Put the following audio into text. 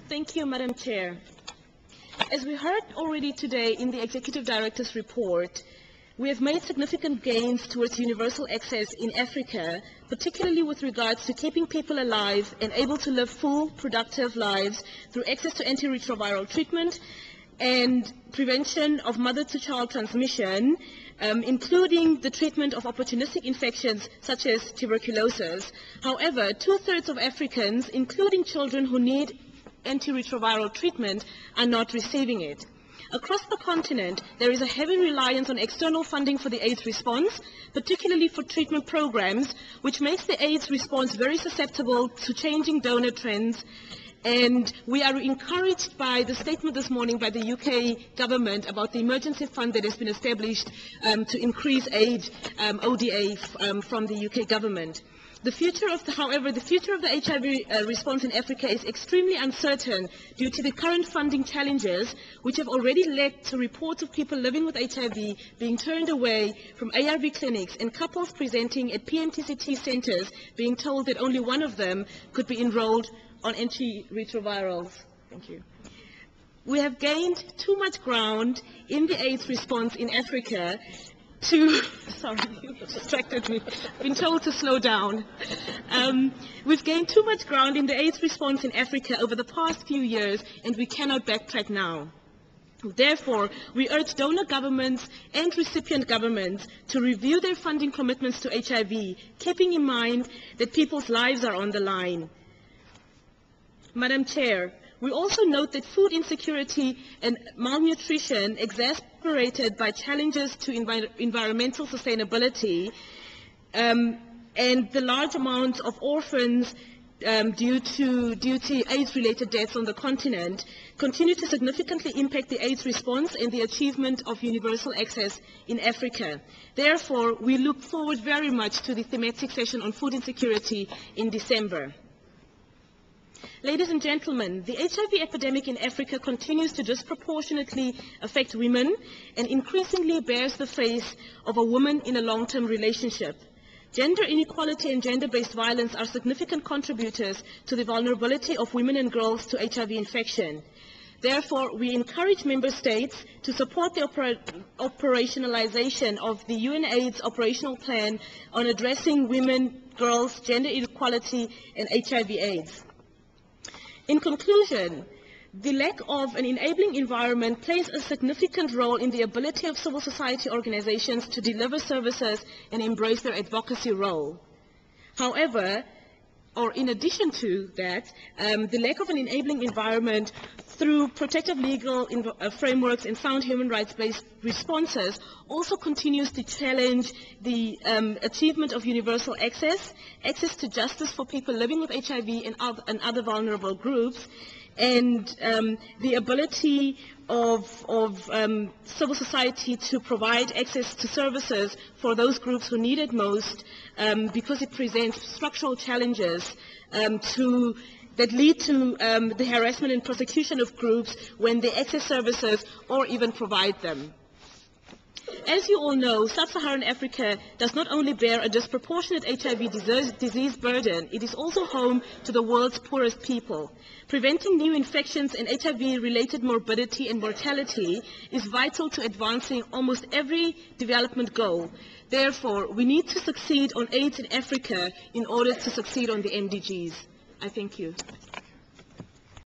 Thank you, Madam Chair. As we heard already today in the Executive Director's report, we have made significant gains towards universal access in Africa, particularly with regards to keeping people alive and able to live full, productive lives through access to antiretroviral treatment and prevention of mother-to-child transmission, including the treatment of opportunistic infections such as tuberculosis. However, 2/3 of Africans, including children who need antiretroviral treatment, are not receiving it. Across the continent, there is a heavy reliance on external funding for the AIDS response, particularly for treatment programs, which makes the AIDS response very susceptible to changing donor trends. And we are encouraged by the statement this morning by the UK government about the emergency fund that has been established to increase aid ODA from the UK government. However, the future of the HIV response in Africa is extremely uncertain due to the current funding challenges, which have already led to reports of people living with HIV being turned away from ARV clinics and couples presenting at PMTCT centers being told that only one of them could be enrolled on antiretrovirals. Thank you. We have gained too much ground in the AIDS response in Africa sorry, you distracted me. I've been told to slow down. We've gained too much ground in the AIDS response in Africa over the past few years, and we cannot backtrack now. Therefore, we urge donor governments and recipient governments to review their funding commitments to HIV, keeping in mind that people's lives are on the line. Madam Chair, we also note that food insecurity and malnutrition, exacerbated by challenges to environmental sustainability, and the large amount of orphans due to AIDS-related deaths on the continent, continue to significantly impact the AIDS response and the achievement of universal access in Africa. Therefore, we look forward very much to the thematic session on food insecurity in December. Ladies and gentlemen, the HIV epidemic in Africa continues to disproportionately affect women and increasingly bears the face of a woman in a long-term relationship. Gender inequality and gender-based violence are significant contributors to the vulnerability of women and girls to HIV infection. Therefore, we encourage member states to support the operationalization of the UNAIDS operational plan on addressing women, girls, gender inequality, and HIV/AIDS. In conclusion, the lack of an enabling environment plays a significant role in the ability of civil society organizations to deliver services and embrace their advocacy role. However, or in addition to that, the lack of an enabling environment through protective legal frameworks and sound human rights-based responses also continues to challenge the achievement of universal access to justice for people living with HIV and other vulnerable groups, and the ability of civil society to provide access to services for those groups who need it most, because it presents structural challenges that lead to the harassment and persecution of groups when they access services or even provide them. As you all know, sub-Saharan Africa does not only bear a disproportionate HIV disease burden, it is also home to the world's poorest people. Preventing new infections and HIV-related morbidity and mortality is vital to advancing almost every development goal. Therefore, we need to succeed on AIDS in Africa in order to succeed on the MDGs. I thank you.